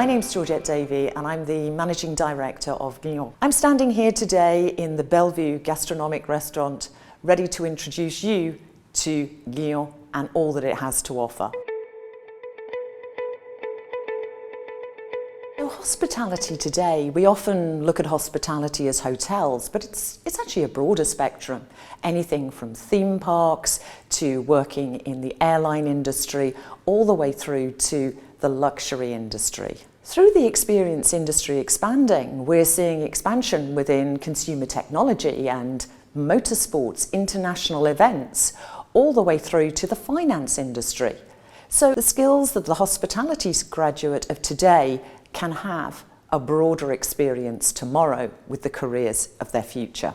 My name's Georgette Davey and I'm the Managing Director of Glion. I'm standing here today in the Bellevue gastronomic restaurant, ready to introduce you to Glion and all that it has to offer. So hospitality today, we often look at hospitality as hotels, but it's actually a broader spectrum. Anything from theme parks to working in the airline industry, all the way through to the luxury industry. Through the experience industry expanding, we're seeing expansion within consumer technology and motorsports, international events, all the way through to the finance industry. So the skills that the hospitality graduate of today can have a broader experience tomorrow with the careers of their future.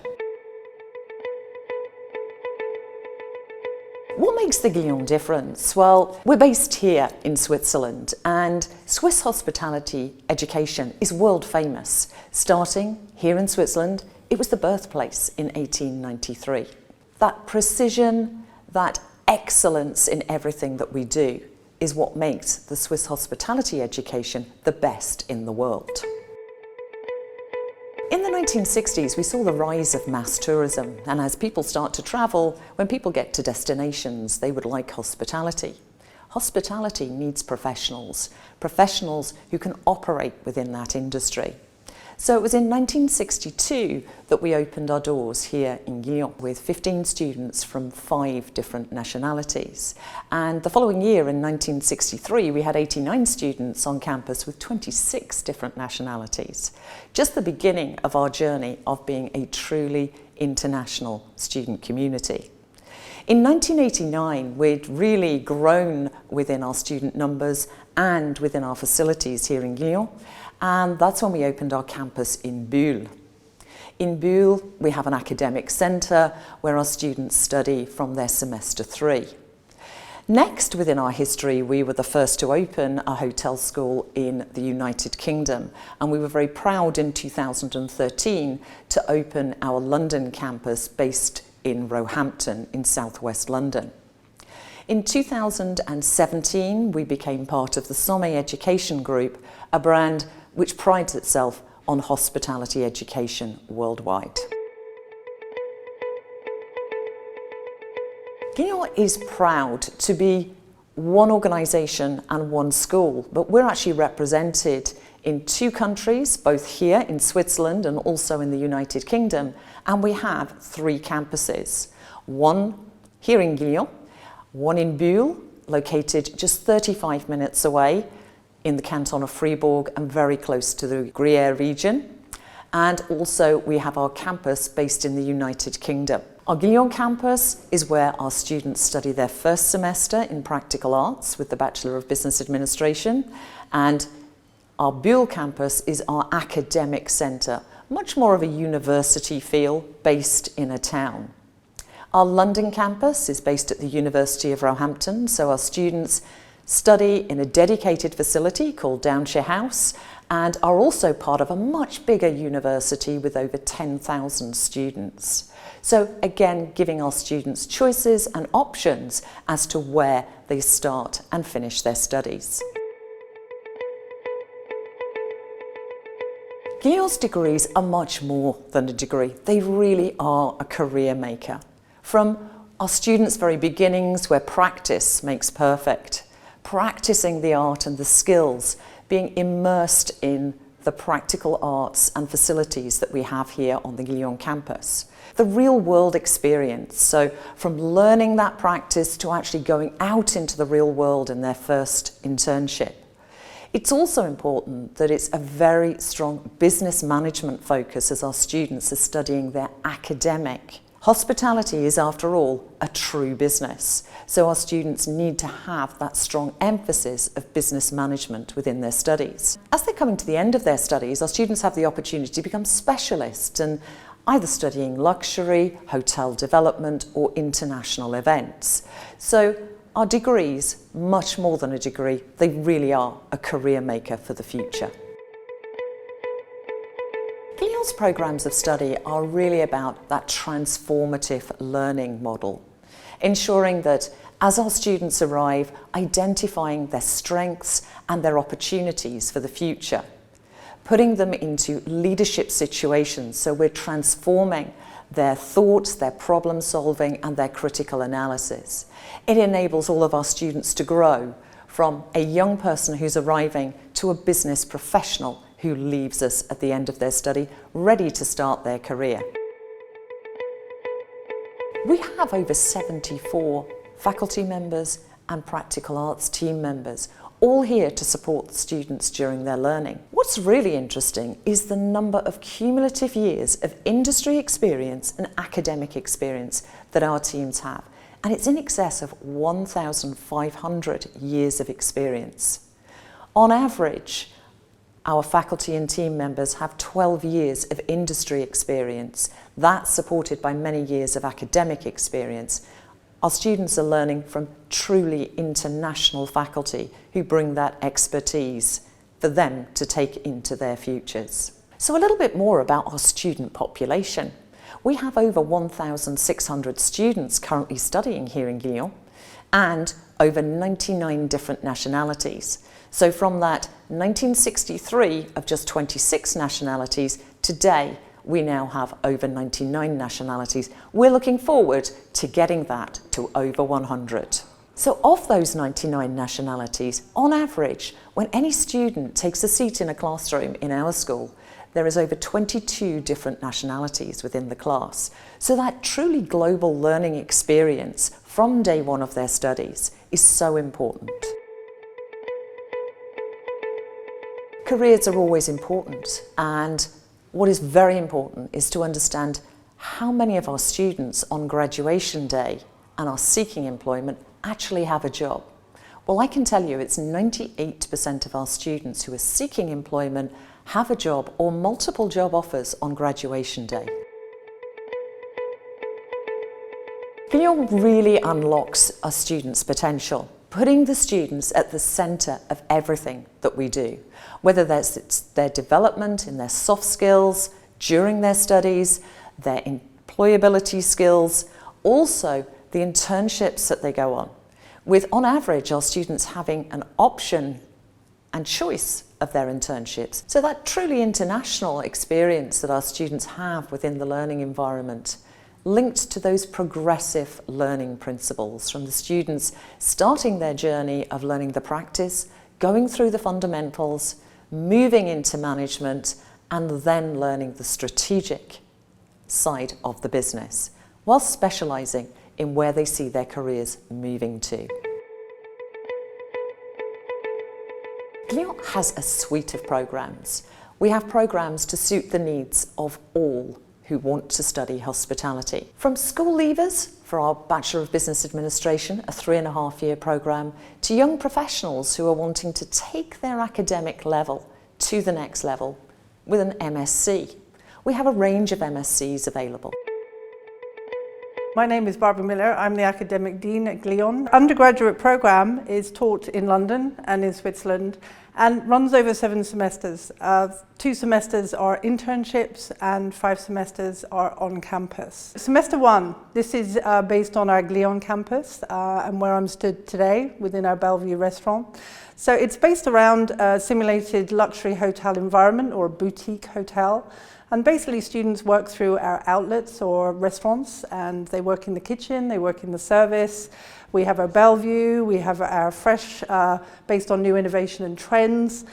What makes the Glion difference? Well, we're based here in Switzerland and Swiss hospitality education is world famous. Starting here in Switzerland, it was the birthplace in 1893. That precision, that excellence in everything that we do is what makes the Swiss hospitality education the best in the world. In the 1960s, we saw the rise of mass tourism, and as people start to travel, when people get to destinations, they would like hospitality. Hospitality needs professionals who can operate within that industry. So it was in 1962 that we opened our doors here in Glion with 15 students from 5 different nationalities. And the following year in 1963, we had 89 students on campus with 26 different nationalities. Just the beginning of our journey of being a truly international student community. In 1989, we'd really grown within our student numbers and within our facilities here in Glion, and that's when we opened our campus in Bulle. In Bulle, we have an academic centre where our students study from their semester 3. Next, within our history, we were the first to open a hotel school in the United Kingdom, and we were very proud in 2013 to open our London campus based in Roehampton in southwest London. In 2017, we became part of the Somme Education Group, a brand which prides itself on hospitality education worldwide. Glion is proud to be one organisation and one school, but we're actually represented in 2 countries, both here in Switzerland and also in the United Kingdom, and we have 3 campuses. One here in Glion, one in Bulle, located just 35 minutes away in the canton of Fribourg and very close to the Gruyere region. And also we have our campus based in the United Kingdom. Our Glion campus is where our students study their first semester in practical arts with the Bachelor of Business Administration, and our Bulle campus is our academic centre, much more of a university feel based in a town. Our London campus is based at the University of Roehampton, so our students study in a dedicated facility called Downshire House and are also part of a much bigger university with over 10,000 students. So again, giving our students choices and options as to where they start and finish their studies. Glion's degrees are much more than a degree. They really are a career maker. From our students' very beginnings, where practice makes perfect, practicing the art and the skills, being immersed in the practical arts and facilities that we have here on the Glion campus. The real world experience, so from learning that practice to actually going out into the real world in their first internship. It's also important that it's a very strong business management focus as our students are studying their academic. Hospitality is, after all, a true business, so our students need to have that strong emphasis of business management within their studies. As they're coming to the end of their studies, our students have the opportunity to become specialists and either studying luxury, hotel development or international events. So our degrees, much more than a degree, they really are a career maker for the future. Glion's programs of study are really about that transformative learning model, ensuring that as our students arrive, identifying their strengths and their opportunities for the future, putting them into leadership situations so we're transforming their thoughts, their problem solving and their critical analysis. It enables all of our students to grow from a young person who's arriving to a business professional who leaves us at the end of their study, ready to start their career. We have over 74 faculty members and practical arts team members, all here to support students during their learning. What's really interesting is the number of cumulative years of industry experience and academic experience that our teams have, and it's in excess of 1,500 years of experience. On average, our faculty and team members have 12 years of industry experience. That's supported by many years of academic experience. Our students are learning from truly international faculty who bring that expertise for them to take into their futures. So a little bit more about our student population. We have over 1,600 students currently studying here in Glion and over 99 different nationalities. So from that 1963 of just 26 nationalities, today we now have over 99 nationalities. We're looking forward to getting that to over 100. So of those 99 nationalities, on average, when any student takes a seat in a classroom in our school, there is over 22 different nationalities within the class. So that truly global learning experience from day one of their studies is so important. Careers are always important, and what is very important is to understand how many of our students on graduation day and are seeking employment actually have a job. Well, I can tell you it's 98% of our students who are seeking employment have a job or multiple job offers on graduation day. Glion really unlocks a student's potential, putting the students at the centre of everything that we do, whether that's their development in their soft skills during their studies, their employability skills, also the internships that they go on, with on average our students having an option and choice of their internships. So that truly international experience that our students have within the learning environment, linked to those progressive learning principles from the students starting their journey of learning the practice, going through the fundamentals, moving into management, and then learning the strategic side of the business, while specialising in where they see their careers moving to. Glion has a suite of programmes. We have programmes to suit the needs of all who want to study hospitality. From school leavers for our Bachelor of Business Administration, a 3.5-year programme, to young professionals who are wanting to take their academic level to the next level with an MSc. We have a range of MScs available. My name is Barbara Miller. I'm the Academic Dean at Glion. Undergraduate programme is taught in London and in Switzerland and runs over 7 semesters. 2 semesters are internships and 5 semesters are on campus. Semester 1, this is based on our Glion campus and where I'm stood today within our Bellevue restaurant. So it's based around a simulated luxury hotel environment or a boutique hotel. And basically students work through our outlets or restaurants, and they work in the kitchen, they work in the service. We have our Bellevue, we have our fresh, based on new innovation and trends.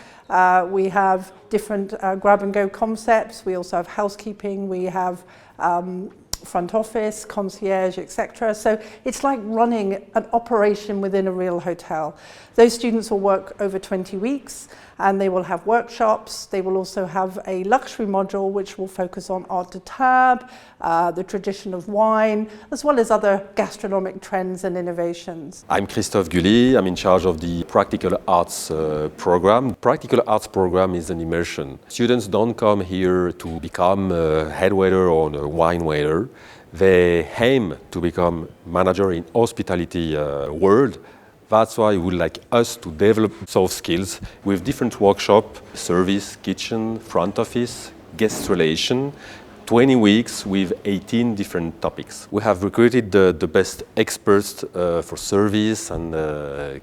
We have different grab and go concepts. We also have housekeeping, we have front office, concierge, etc. So it's like running an operation within a real hotel. Those students will work over 20 weeks and they will have workshops. They will also have a luxury module which will focus on art de table, the tradition of wine, as well as other gastronomic trends and innovations. I'm Christophe Gully. I'm in charge of the Practical Arts program. Practical Arts program is an immersion. Students don't come here to become a head waiter or a wine waiter. They aim to become manager in hospitality world. That's why we would like us to develop soft skills with different workshops, service, kitchen, front office, guest relation, 20 weeks with 18 different topics. We have recruited the best experts for service and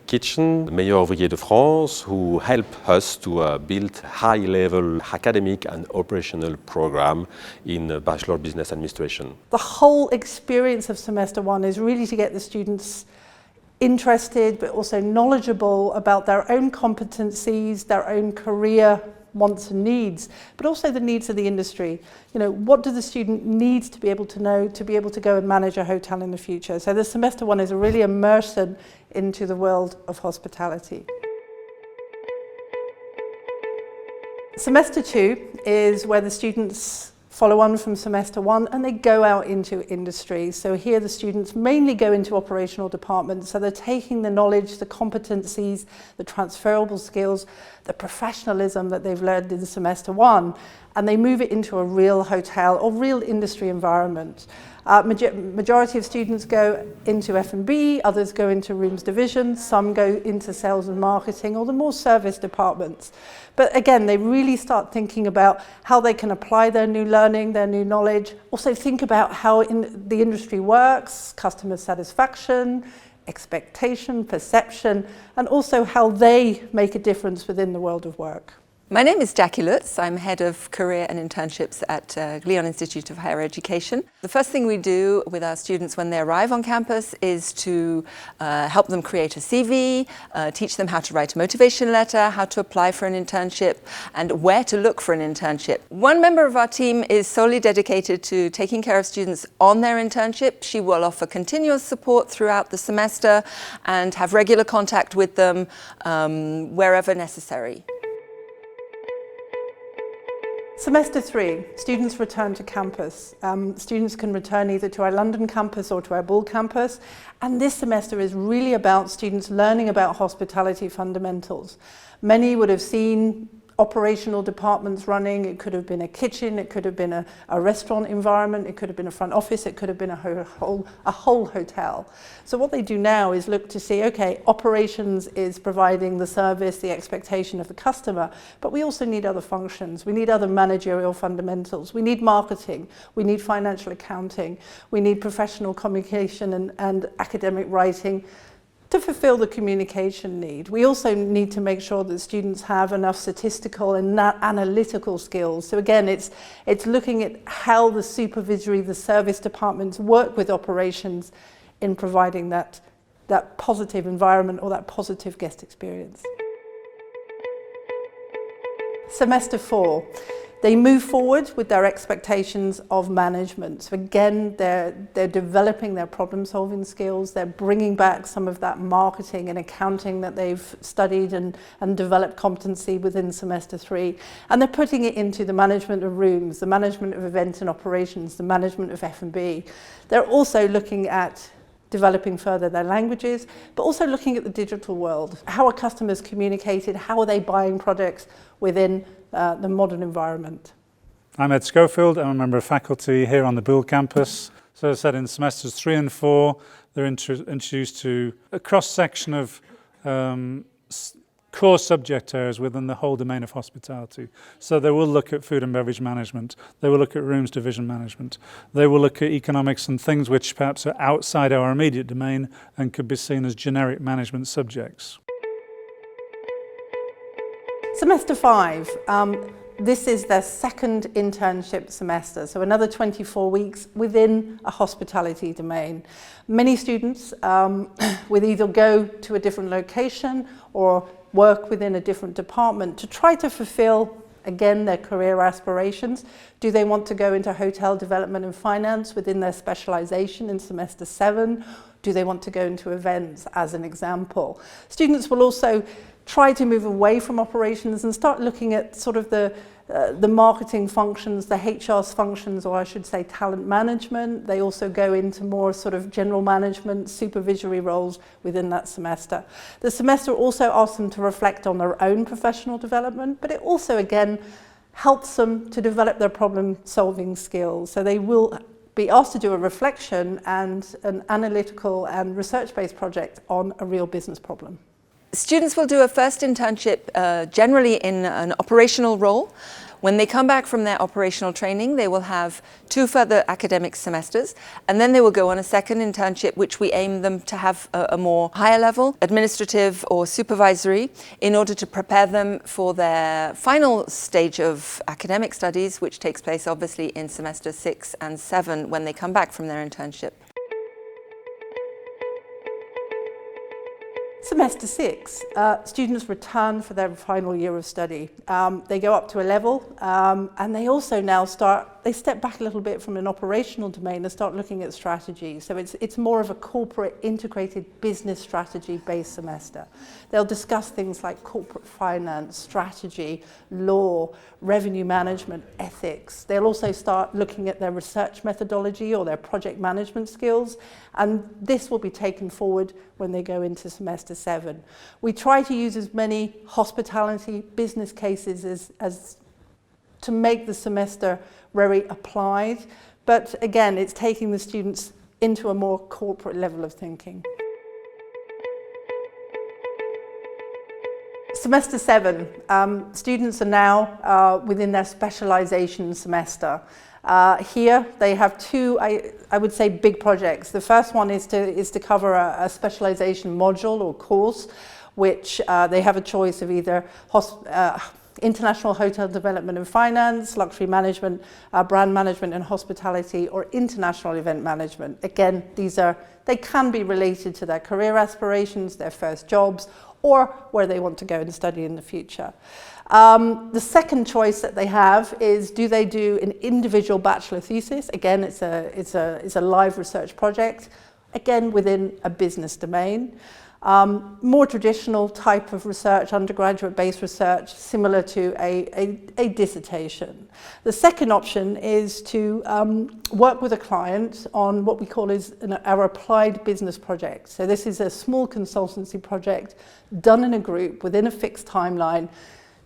kitchen, the Meilleurs Ouvriers de France, who help us to build high-level academic and operational program in Bachelor Business Administration. The whole experience of semester one is really to get the students interested but also knowledgeable about their own competencies, their own career wants and needs, but also the needs of the industry. You know, what does the student need to be able to know to be able to go and manage a hotel in the future? So the semester one is a really immersion into the world of hospitality. Semester two is where the students follow on from semester one and they go out into industry. So here the students mainly go into operational departments. So they're taking the knowledge, the competencies, the transferable skills, the professionalism that they've learned in semester one, and they move it into a real hotel or real industry environment. Majority of students go into F&B, others go into rooms division, some go into sales and marketing or the more service departments. But again, they really start thinking about how they can apply their new learning, their new knowledge, also think about how the industry works, customer satisfaction, expectation, perception, and also how they make a difference within the world of work. My name is Jackie Lutz. I'm Head of Career and Internships at Glion Institute of Higher Education. The first thing we do with our students when they arrive on campus is to help them create a CV, teach them how to write a motivation letter, how to apply for an internship, and where to look for an internship. One member of our team is solely dedicated to taking care of students on their internship. She will offer continuous support throughout the semester and have regular contact with them wherever necessary. Semester three, students return to campus. Students can return either to our London campus or to our Bull campus. And this semester is really about students learning about hospitality fundamentals. Many would have seen operational departments running. It could have been a kitchen, it could have been a restaurant environment, it could have been a front office, it could have been a whole hotel. So what they do now is look to see, okay, operations is providing the service, the expectation of the customer, but we also need other functions. We need other managerial fundamentals. We need marketing, we need financial accounting, we need professional communication and academic writing to fulfill the communication need. We also need to make sure that students have enough statistical and analytical skills. So again, it's looking at how the supervisory, the service departments work with operations in providing that positive environment or that positive guest experience. Semester four. They move forward with their expectations of management. So again, they're developing their problem-solving skills. They're bringing back some of that marketing and accounting that they've studied and developed competency within semester three. And they're putting it into the management of rooms, the management of events and operations, the management of F&B. They're also looking at developing further their languages, but also looking at the digital world. How are customers communicated? How are they buying products within the modern environment? I'm Ed Schofield. I'm a member of faculty here on the Bull campus. So as I said, in semesters 3 and 4, they're introduced to a cross-section of core subject areas within the whole domain of hospitality. So they will look at food and beverage management, they will look at rooms division management, they will look at economics and things which perhaps are outside our immediate domain and could be seen as generic management subjects. Semester 5, this is their second internship semester, so another 24 weeks within a hospitality domain. Many students will either go to a different location or work within a different department to try to fulfill, again, their career aspirations. Do they want to go into hotel development and finance within their specialization in semester 7? Do they want to go into events, as an example? Students will also try to move away from operations and start looking at sort of the marketing functions, the HR functions, or I should say talent management. They also go into more sort of general management, supervisory roles within that semester. The semester also asks them to reflect on their own professional development, but it also, again, helps them to develop their problem-solving skills. So they will be asked to do a reflection and an analytical and research-based project on a real business problem. Students will do a first internship generally in an operational role When they come back from their operational training, they will have 2 further academic semesters, and then they will go on a second internship, which we aim them to have a more higher level, administrative or supervisory, in order to prepare them for their final stage of academic studies, which takes place obviously in semester 6 and 7 when they come back from their internship. Semester 6, students return for their final year of study. They go up to a level and they also now they step back a little bit from an operational domain and start looking at strategy. So it's more of a corporate integrated business strategy based semester. They'll discuss things like corporate finance, strategy, law, revenue management, ethics. They'll also start looking at their research methodology or their project management skills, and this will be taken forward when they go into semester 7. We try to use as many hospitality business cases as to make the semester very applied, but again, it's taking the students into a more corporate level of thinking. Semester 7, students are now within their specialization semester. Here they have 2, I would say, big projects. The first one is to cover a specialization module or course, which they have a choice of either international hotel development and finance, luxury management, brand management and hospitality, or international event management. Again, they can be related to their career aspirations, their first jobs, or where they want to go and study in the future. The second choice that they have is, do they do an individual bachelor thesis? Again, it's a live research project, again within a business domain. More traditional type of research, undergraduate-based research, similar to a dissertation. The second option is to work with a client on what we call our applied business project. So this is a small consultancy project done in a group within a fixed timeline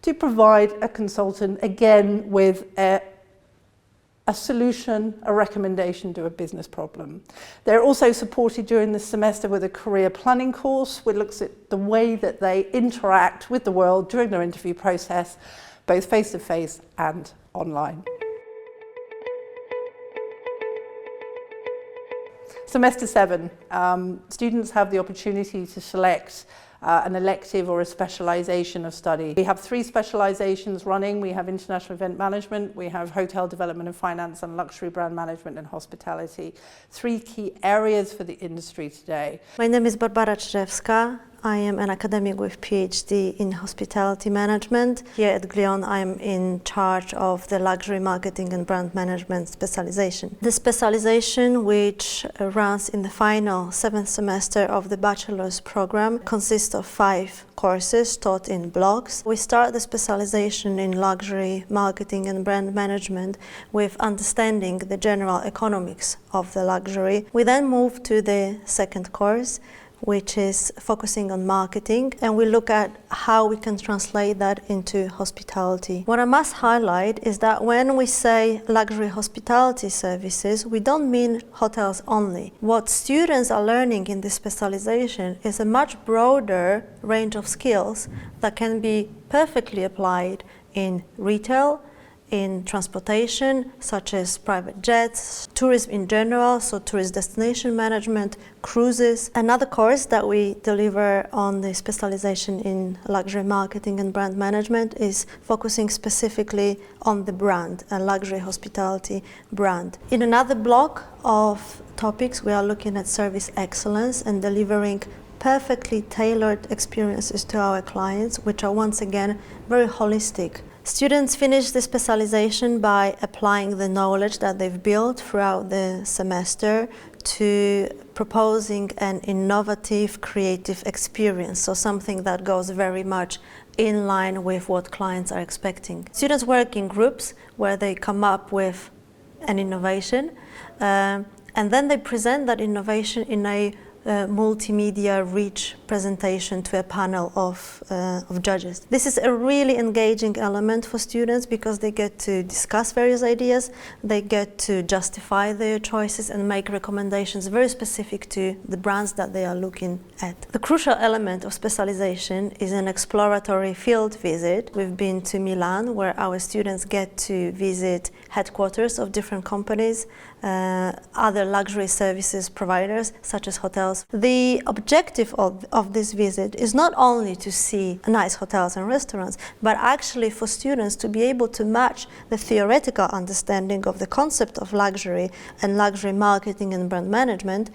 to provide a consultant, again, with a solution, a recommendation to a business problem. They're also supported during the semester with a career planning course, which looks at the way that they interact with the world during their interview process, both face-to-face and online. Semester 7, students have the opportunity to select an elective or a specialization of study. We have 3 specializations running. We have international event management, we have hotel development and finance, and luxury brand management and hospitality. 3 key areas for the industry today. My name is Barbara Czerewska. I am an academic with PhD in hospitality management. Here at Glion, I'm in charge of the luxury marketing and brand management specialization. The specialization, which runs in the final 7th semester of the bachelor's program, consists of 5 courses taught in blocks. We start the specialization in luxury marketing and brand management with understanding the general economics of the luxury. We then move to the second course, which is focusing on marketing, and we look at how we can translate that into hospitality. What I must highlight is that when we say luxury hospitality services, we don't mean hotels only. What students are learning in this specialization is a much broader range of skills that can be perfectly applied in retail, in transportation, such as private jets, tourism in general, so tourist destination management, cruises. Another course that we deliver on the specialization in luxury marketing and brand management is focusing specifically on the brand, a luxury hospitality brand. In another block of topics, we are looking at service excellence and delivering perfectly tailored experiences to our clients, which are once again very holistic. Students finish the specialization by applying the knowledge that they've built throughout the semester to proposing an innovative, creative experience, so something that goes very much in line with what clients are expecting. Students work in groups where they come up with an innovation and then they present that innovation in a multimedia-rich presentation to a panel of judges. This is a really engaging element for students because they get to discuss various ideas, they get to justify their choices and make recommendations very specific to the brands that they are looking at. The crucial element of specialization is an exploratory field visit. We've been to Milan, where our students get to visit headquarters of different companies, other luxury services providers such as hotels. The objective of this visit is not only to see nice hotels and restaurants, but actually for students to be able to match the theoretical understanding of the concept of luxury and luxury marketing and brand management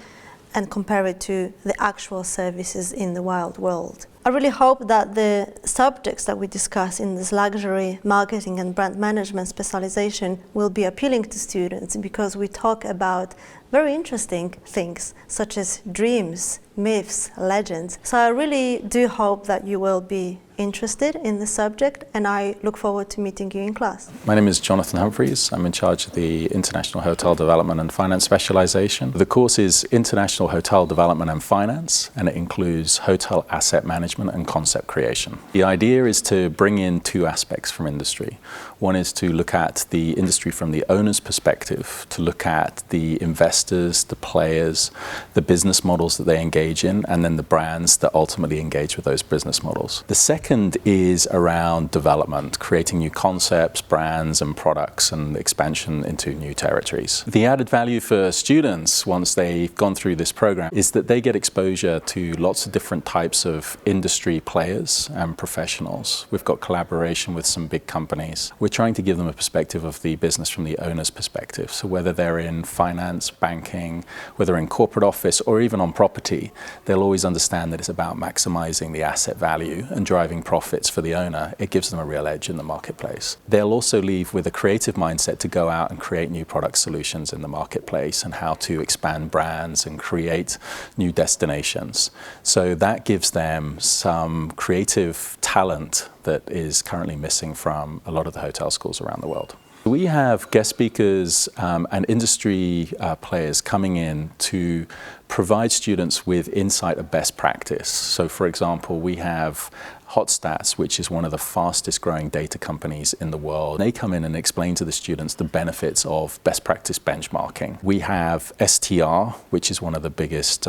and compare it to the actual services in the wild world. I really hope that the subjects that we discuss in this luxury marketing and brand management specialization will be appealing to students because we talk about very interesting things such as dreams, myths, legends. So I really do hope that you will be interested in the subject, and I look forward to meeting you in class. My name is Jonathan Humphreys. I'm in charge of the International Hotel Development and Finance Specialization. The course is International Hotel Development and Finance, and it includes hotel asset management and concept creation. The idea is to bring in two aspects from industry. One is to look at the industry from the owner's perspective, to look at the investors, the players, the business models that they engage in, and then the brands that ultimately engage with those business models. The second is around development, creating new concepts, brands and products, and expansion into new territories. The added value for students once they've gone through this program is that they get exposure to lots of different types of industry players and professionals. We've got collaboration with some big companies. We're trying to give them a perspective of the business from the owner's perspective. So whether they're in finance, banking, whether in corporate office or even on property, they'll always understand that it's about maximizing the asset value and driving profits for the owner. It gives them a real edge in the marketplace. They'll also leave with a creative mindset to go out and create new product solutions in the marketplace and how to expand brands and create new destinations. So that gives them some creative talent that is currently missing from a lot of the hotel schools around the world. We have guest speakers and industry players coming in to provide students with insight of best practice. So for example, we have Hotstats, which is one of the fastest growing data companies in the world. They come in and explain to the students the benefits of best practice benchmarking. We have STR, which is one of the biggest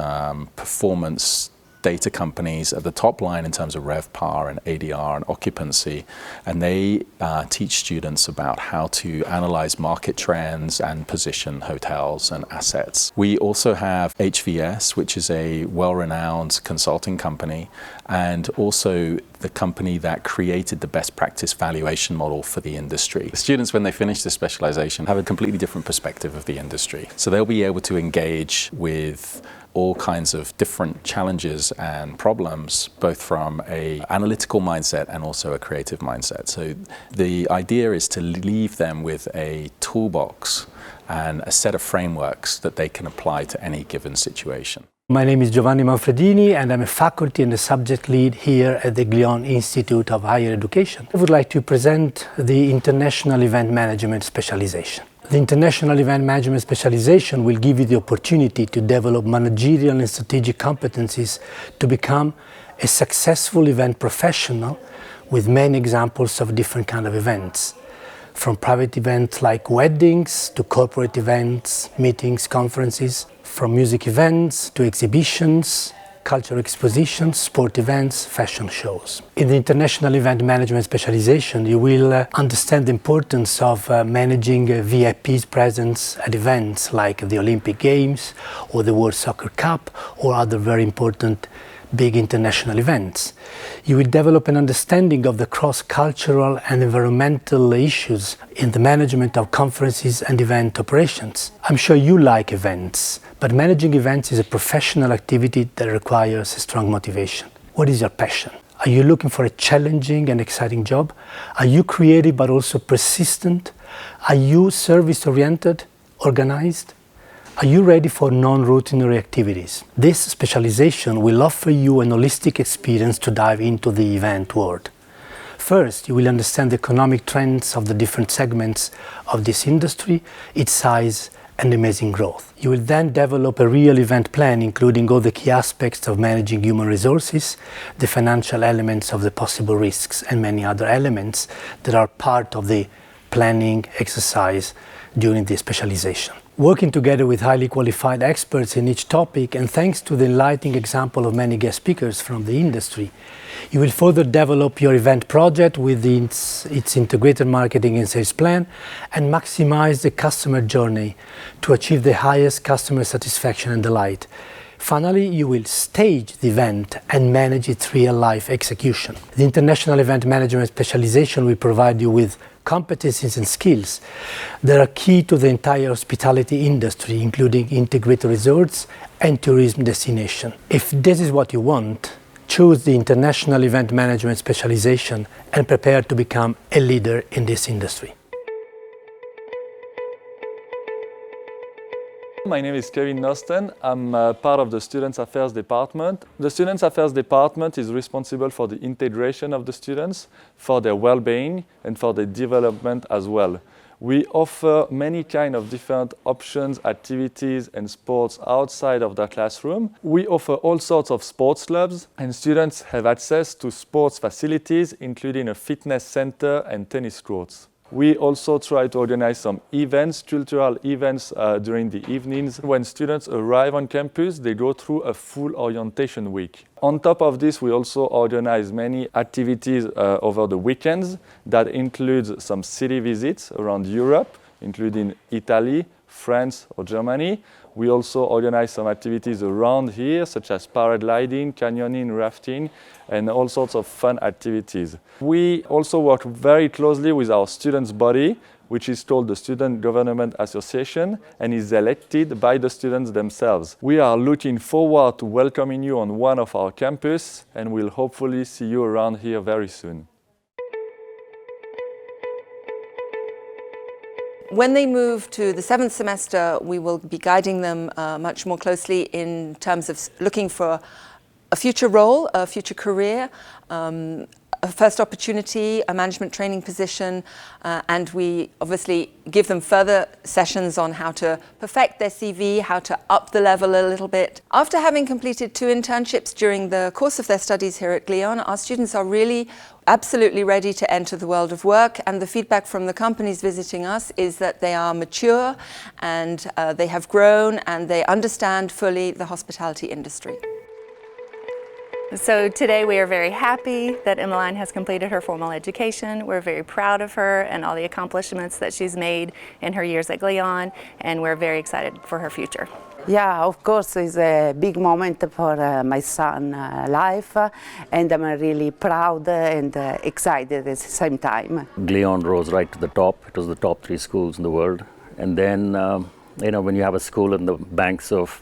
performance data companies at the top line in terms of RevPAR and ADR and occupancy, and they teach students about how to analyze market trends and position hotels and assets. We also have HVS, which is a well-renowned consulting company, and also the company that created the best practice valuation model for the industry. The students, when they finish this specialization, have a completely different perspective of the industry. So they'll be able to engage with all kinds of different challenges and problems, both from an analytical mindset and also a creative mindset. So the idea is to leave them with a toolbox and a set of frameworks that they can apply to any given situation. My name is Giovanni Manfredini and I'm a faculty and a subject lead here at the Glion Institute of Higher Education. I would like to present the International Event Management Specialization. The International Event Management Specialization will give you the opportunity to develop managerial and strategic competencies to become a successful event professional with many examples of different kinds of events. From private events like weddings to corporate events, meetings, conferences, from music events to exhibitions, cultural expositions, sport events, fashion shows. In the International Event Management Specialization, you will understand the importance of managing VIP's presence at events like the Olympic Games or the World Soccer Cup or other very important big international events. You will develop an understanding of the cross-cultural and environmental issues in the management of conferences and event operations. I'm sure you like events, but managing events is a professional activity that requires a strong motivation. What is your passion? Are you looking for a challenging and exciting job? Are you creative but also persistent? Are you service-oriented, organized? Are you ready for non-routinary activities? This specialization will offer you an holistic experience to dive into the event world. First, you will understand the economic trends of the different segments of this industry, its size and amazing growth. You will then develop a real event plan, including all the key aspects of managing human resources, the financial elements of the possible risks, and many other elements that are part of the planning exercise during the specialization. Working together with highly qualified experts in each topic, and thanks to the enlightening example of many guest speakers from the industry, you will further develop your event project with its integrated marketing and sales plan and maximize the customer journey to achieve the highest customer satisfaction and delight. Finally, you will stage the event and manage its real-life execution. The International Event Management Specialization will provide you with competencies and skills that are key to the entire hospitality industry, including integrated resorts and tourism destination. If this is what you want, choose the International Event Management Specialization and prepare to become a leader in this industry. My name is Kevin Nosten. I'm part of the Students Affairs Department. The Students Affairs Department is responsible for the integration of the students, for their well-being and for their development as well. We offer many kind of different options, activities and sports outside of the classroom. We offer all sorts of sports clubs, and students have access to sports facilities, including a fitness center and tennis courts. We also try to organize some events, cultural events during the evenings. When students arrive on campus, they go through a full orientation week. On top of this, we also organize many activities over the weekends that includes some city visits around Europe, including Italy, France or Germany. We also organize some activities around here, such as paragliding, canyoning, rafting, and all sorts of fun activities. We also work very closely with our students' body, which is called the Student Government Association and is elected by the students themselves. We are looking forward to welcoming you on one of our campuses, and we'll hopefully see you around here very soon. When they move to the 7th semester, we will be guiding them much more closely in terms of looking for a future role, a future career, a first opportunity, a management training position, and we obviously give them further sessions on how to perfect their CV, how to up the level a little bit. After having completed 2 internships during the course of their studies here at Glion, our students are really absolutely ready to enter the world of work, and the feedback from the companies visiting us is that they are mature and they have grown and they understand fully the hospitality industry. So today we are very happy that Emmeline has completed her formal education. We're very proud of her and all the accomplishments that she's made in her years at Glion, and we're very excited for her future. Yeah, of course, it's a big moment for my son's life, and I'm really proud and excited at the same time. Glion rose right to the top. It was the top 3 schools in the world. And then, when you have a school in the banks of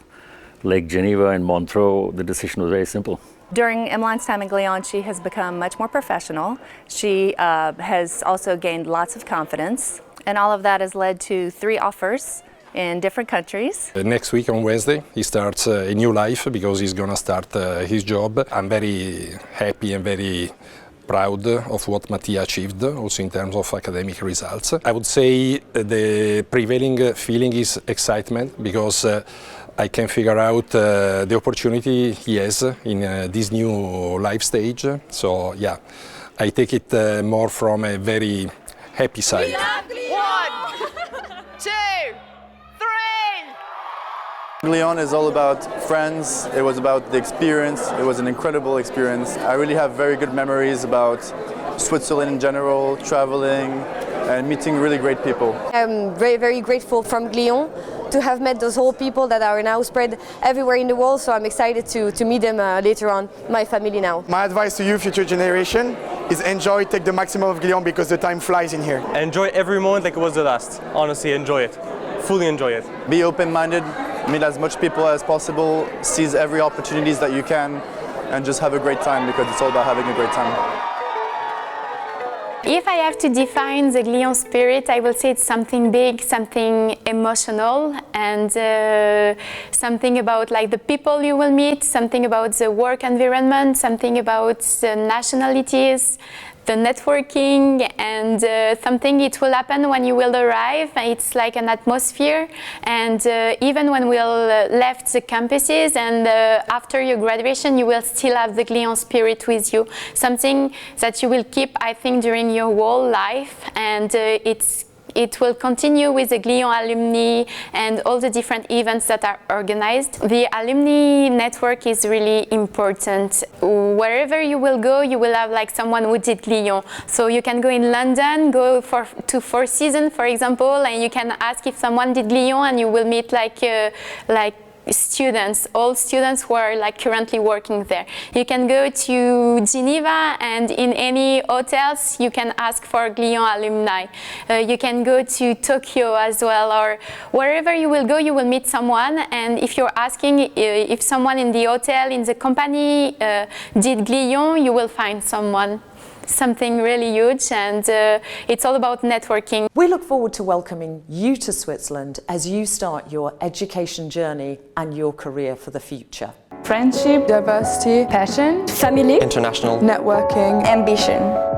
Lake Geneva and Montreux, the decision was very simple. During Emmeline's time at Glion, she has become much more professional. She has also gained lots of confidence, and all of that has led to 3 offers in different countries. Next week on Wednesday, he starts a new life because he's going to start his job. I'm very happy and very proud of what Mattia achieved, also in terms of academic results. I would say the prevailing feeling is excitement because I can figure out the opportunity he has in this new life stage. So yeah, I take it more from a very happy side. 1, 2, 3! Glion is all about friends, it was about the experience, it was an incredible experience. I really have very good memories about Switzerland in general, traveling and meeting really great people. I'm very, very grateful from Glion to have met those whole people that are now spread everywhere in the world, so I'm excited to meet them later on, my family now. My advice to you, future generation, is enjoy, take the maximum of Glion because the time flies in here. Enjoy every moment like it was the last. Honestly, enjoy it. Fully enjoy it. Be open-minded, meet as much people as possible, seize every opportunities that you can, and just have a great time because it's all about having a great time. If I have to define the Glion spirit, I will say it's something big, something emotional, and something about like the people you will meet, something about the work environment, something about the nationalities, the networking and something it will happen when you will arrive. It's like an atmosphere, and even when we'll left the campuses and after your graduation, you will still have the Glion spirit with you. Something that you will keep, I think, during your whole life, and it will continue with the Glion alumni and all the different events that are organized. The alumni network is really important. Wherever you will go, you will have like someone who did Glion. So you can go in London, go to Four Seasons, for example, and you can ask if someone did Glion, and you will meet like students, all students who are like currently working there. You can go to Geneva, and in any hotels you can ask for Glion alumni. You can go to Tokyo as well, or wherever you will go, you will meet someone, and if you're asking if someone in the hotel, in the company did Glion, you will find someone. Something really huge, and it's all about networking. We look forward to welcoming you to Switzerland as you start your education journey and your career for the future. Friendship, diversity, passion, family, international, networking, ambition.